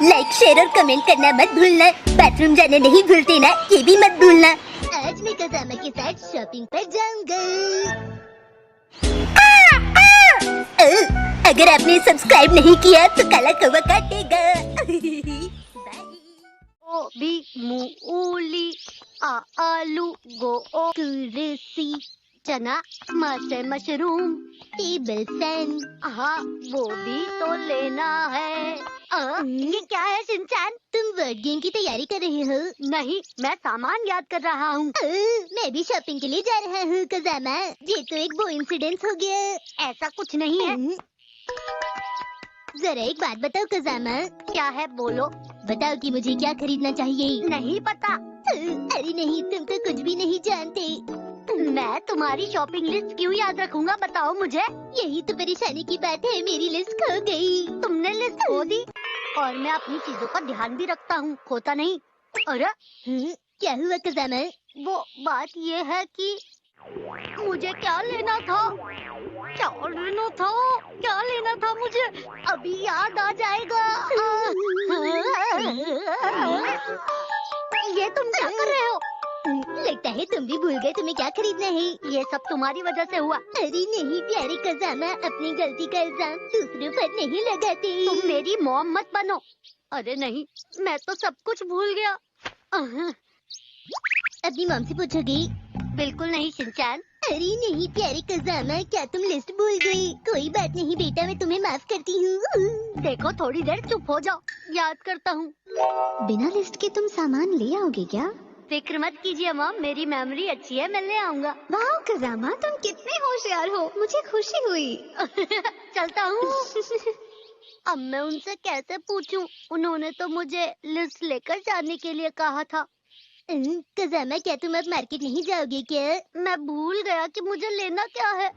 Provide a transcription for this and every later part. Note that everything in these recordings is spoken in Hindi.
लाइक शेयर और कमेंट करना मत भूलना। बाथरूम जाना नहीं भूलते ना, ये भी मत भूलना। आज मैं कज़ामा के साथ शॉपिंग पर जाऊंगा। अगर आपने सब्सक्राइब नहीं किया तो काला कौवा काटेगा। बी मूली आलू कुर्सी चना मशरूम टेबल फैन। हाँ वो भी तो लेना है। ये क्या है शिनचैन? तुम वर्ड गेम की तैयारी कर रहे हो? नहीं, मैं सामान याद कर रहा हूँ। मैं भी शॉपिंग के लिए जा रहा हूँ कज़ामा। ये तो एक वो इंसिडेंस हो गया। ऐसा कुछ नहीं है। जरा एक बात बताओ कज़ामा। क्या है बोलो। बताओ कि मुझे क्या खरीदना चाहिए। नहीं पता। अरे नहीं, तुम तो कुछ भी नहीं जानते। मैं तुम्हारी शॉपिंग लिस्ट क्यों याद रखूंगा, बताओ मुझे। यही तो परेशानी की बात है, मेरी लिस्ट खो गई। तुमने लिस्ट खो दी? और मैं अपनी चीजों का ध्यान भी रखता हूँ, खोता नहीं। अरे क्या हुआ कज़ामा? वो बात ये है कि मुझे क्या लेना था, क्या लेना था मुझे अभी याद आ जाएगा। ये तुम क्या कर रहे हो? लगता है तुम भी भूल गए तुम्हें क्या खरीदना है। ये सब तुम्हारी वजह से हुआ। अरे नहीं प्यारे कज़ामा, अपनी गलती का इल्जाम दूसरों पर नहीं लगाते। तुम मेरी मॉम मत बनो। अरे नहीं, मैं तो सब कुछ भूल गया। अपनी मॉम से पूछोगी? बिल्कुल नहीं शिनचैन। अरे नहीं प्यारे कज़ामा, क्या तुम लिस्ट भूल गई? कोई बात नहीं बेटा, मैं तुम्हें माफ करती हूँ। देखो थोड़ी देर चुप हो जाओ, याद करता हूँ। बिना लिस्ट के तुम सामान ले आओगे क्या? फिक्र मत कीजिए मॉम, मेरी मेमोरी अच्छी है, मैं ले आऊंगा। वाह कज़ामा, तुम कितने होशियार हो, मुझे खुशी हुई। चलता हूँ। अब मैं उनसे कैसे पूछूं? उन्होंने तो मुझे लिस्ट लेकर जाने के लिए कहा था। कज़ामा, क्या तुम अब मार्केट नहीं जाओगे क्या? मैं भूल गया कि मुझे लेना क्या है।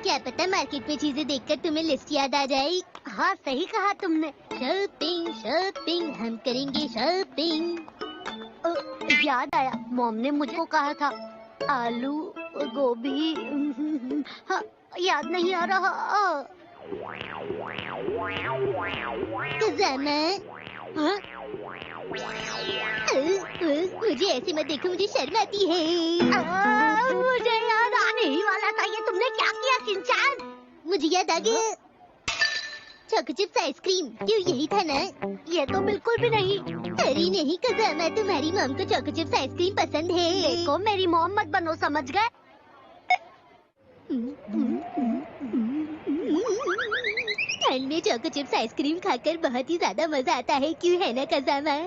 क्या पता मार्केट में चीजें देखकर तुम्हें लिस्ट याद आ जाए। हाँ सही कहा तुमने। शॉपिंग शॉपिंग हम करेंगे शॉपिंग। याद आया, मॉम ने मुझे कहा था आलू गोभी। हाँ, याद नहीं आ रहा। कज़ामा, हाँ? मुझे ऐसे मत देखो, मुझे शर्म आती है। मुझे याद आने ही वाला था। ये तुमने क्या किया शिनचैन? मुझे याद आ गया, चॉको चिप्स आइसक्रीम। क्यों, यही था ना? ये तो बिल्कुल भी नहीं। अरे नहीं कज़ामा, तुम्हारी मॉम को चॉको चिप्स आइसक्रीम पसंद है। देखो मेरी मॉम मत बनो, समझ गए? ठंड में चॉको चिप्स आइसक्रीम खाकर बहुत ही ज्यादा मजा आता है, क्यों है ना कज़ामा?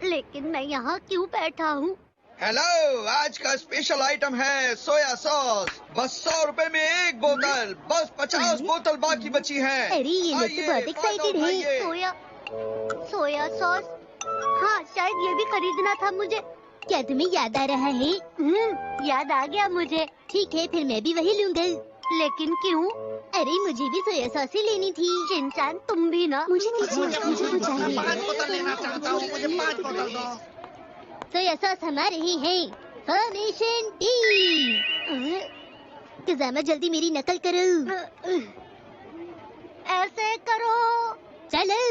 लेकिन मैं यहाँ क्यों बैठा हूँ? हेलो, आज का स्पेशल आइटम है सोया सॉस। बस 100 रुपए में एक बोतल, बस 50 बोतल बाकी बची हैं। अरे ये लोग तो बहुत एक्साइटेड है। Soya sauce. हाँ शायद ये भी खरीदना था मुझे। क्या तुम्हें याद आ रहा है? याद आ गया मुझे। ठीक है, फिर मैं भी वही लूंगा। लेकिन क्यों? अरे मुझे भी सोया सॉस ही लेनी थी। शिनचैन तुम भी ना? मुझे तो चाहिए। 5 बोतल लेना चाहता हूँ, मुझे 5 बोतल दो। सोया सॉस हमारे ही है। Formation T. कज़ामा जल्दी मेरी नकल करो। ऐसे करो। चलो।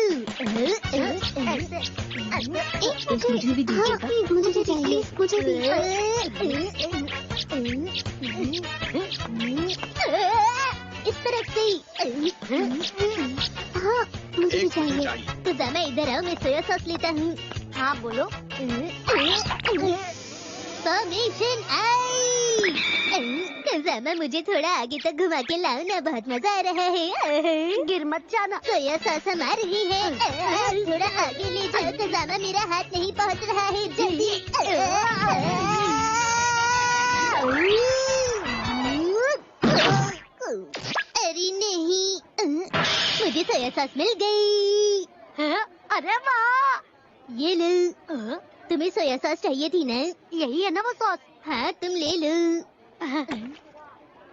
मुझे भी दीजिएगा। मुझे भी चाहिए, मुझे भी। इस तरफ से। हाँ मुझे भी चाहिए। कज़ामा इधर आओ, मैं सोया सॉस लेता हूँ। हाँ बोलो। फॉर्मेशन आई। कज़ामा मुझे थोड़ा आगे तक घुमा के लाओ ना, बहुत मजा आ रहा है। गिर मत जाना। सोया सॉस हमारे ही है। थोड़ा आगे ले जाओ कज़ामा, मेरा हाथ नहीं पहुंच रहा है, जल्दी। अरे नहीं, मुझे सोया सॉस मिल गई। अरे वाह, ये लो। तुम्हें सोया सॉस चाहिए थी ना? यही है ना वो सॉस? हाँ तुम ले लो।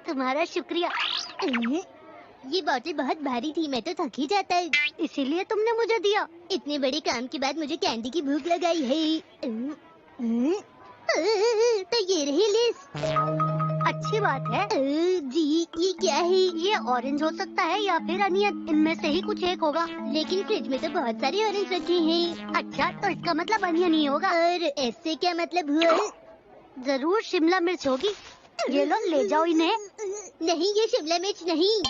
तुम्हारा शुक्रिया। ये बोतल बहुत भारी थी, मैं तो थक ही जाता। इसीलिए तुमने मुझे दिया। इतने बड़े काम के बाद मुझे कैंडी की भूख लगाई है। तो ये रही लिस्ट। अच्छी बात है। जी ये क्या है? ये ऑरेंज हो सकता है या फिर अनियन, इनमें से ही कुछ एक होगा। लेकिन फ्रिज में तो बहुत सारे ऑरेंज रखे हैं। अच्छा, तो इसका मतलब अनियन ही होगा। और इससे क्या मतलब हुआ? जरूर शिमला मिर्च होगी। ये लो, ले जाओ इन्हें। नहीं, ये शिमला मिर्च नहीं,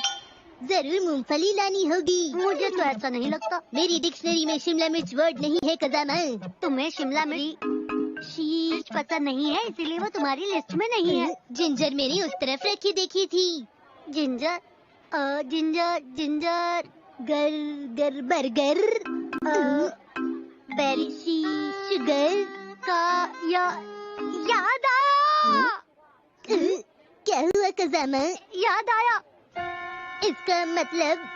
जरूर मूंगफली लानी होगी। मुझे तो ऐसा नहीं लगता। मेरी डिक्शनरी में शिमला मिर्च वर्ड नहीं है कजामा। तुम्हें शिमला मिर्च पसंद नहीं है, इसीलिए वो तुम्हारी लिस्ट में नहीं है। जिंजर मैंने उस तरफ रखी देखी थी। जिंजर, जिंजर, गर गर बर्गर, बेरी शुगर का याद आया। क्या हुआ कजामा? याद आया। इसका मतलब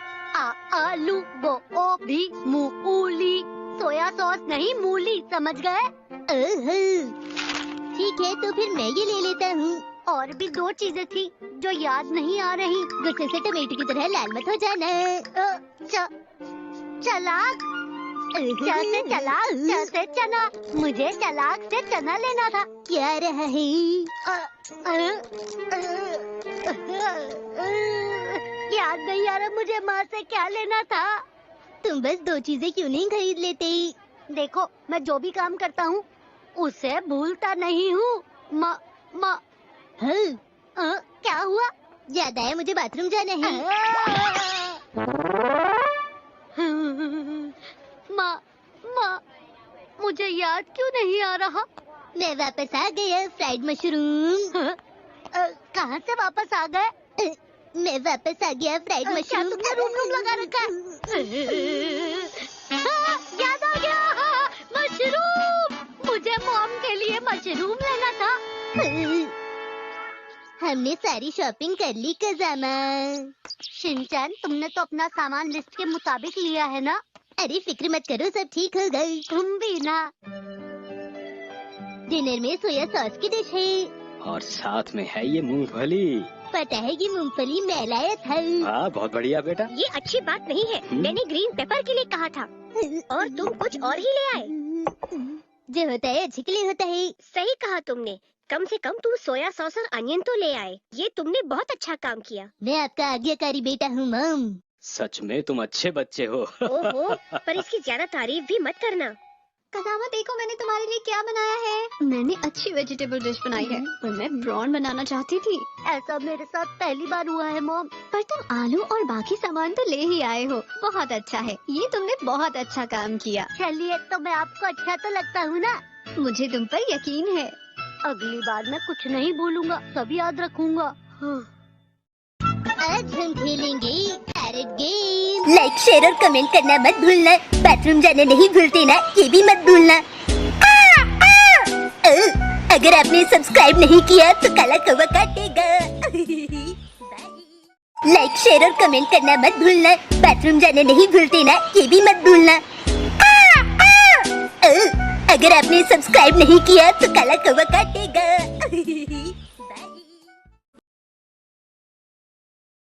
आलू, गोभी, मूली, सोया सॉस नहीं, मूली, समझ गए? ओहो, ठीक है, तो फिर मैं ये ले लेता हूँ। और भी 2 चीजें थी जो याद नहीं आ रही। गुस्से से टमाटर की तरह लाल मत हो जाना। चलाक, च से चलाक, च से चना। मुझे चलाक से चना लेना था। क्या रहा है? याद नहीं आ रहा मुझे माँ से क्या लेना था। तुम बस 2 चीजें क्यों नहीं खरीद लेते? देखो, मैं जो भी काम करता हूँ उसे भूलता नहीं हूँ। माँ क्या हुआ? याद आया, मुझे बाथरूम जाना है। माँ, मुझे याद क्यों नहीं आ रहा? मैं वापस आ गया, फ्राइड मशरूम। कहाँ से वापस आ गए? मैं वापस आ गया, फ्राइड क्या मशरूम। तुमने रूम लगा रखा है? याद आ गया, मशरूम। मुझे मॉम के लिए मशरूम लेना था। हमने सारी शॉपिंग कर ली कजामा। शिनचैन, तुमने तो अपना सामान लिस्ट के मुताबिक लिया है ना? अरे फिक्र मत करो, सब ठीक हो गई। तुम भी ना। डिनर में सोया सॉस की डिश है और साथ में है ये मूंगफली। पता है ये मूंगफली मैं लाया था। हाँ, बहुत बढ़िया बेटा। ये अच्छी बात नहीं है। मैंने ग्रीन पेपर के लिए कहा था और तुम कुछ और ही ले आए। जो होता है अच्छे के लिए होता है। सही कहा तुमने। कम से कम तुम सोया सॉस और अनियन तो ले आए। ये तुमने बहुत अच्छा काम किया। मैं आपका आज्ञाकारी बेटा हूँ मॉम। सच में तुम अच्छे बच्चे हो। ओहो, पर इसकी ज्यादा तारीफ भी मत करना। कजामा, देखो मैंने तुम्हारे लिए क्या बनाया है। मैंने अच्छी वेजिटेबल डिश बनाई है, पर मैं प्रॉन बनाना चाहती थी। ऐसा मेरे साथ पहली बार हुआ है मॉम। पर तुम आलू और बाकी सामान तो ले ही आए हो। बहुत अच्छा है, ये तुमने बहुत अच्छा काम किया। चलिए, तो मैं आपको अच्छा तो लगता हूँ ना? मुझे तुम पर यकीन है। अगली बार मैं कुछ नहीं भूलूंगा, सब याद रखूंगा। आज हम खेलेंगे पैरेट गेम। लाइक, शेयर और कमेंट करना मत भूलना। बाथरूम जाना नहीं भूलते ना, ये भी मत भूलना। अगर आपने सब्सक्राइब नहीं किया तो काला कौवा काटेगा। लाइक, शेयर और कमेंट करना मत भूलना। बाथरूम जाना नहीं भूलते ना, ये भी मत भूलना। अगर आपने सब्सक्राइब नहीं किया तो काला कौवा काटेगा।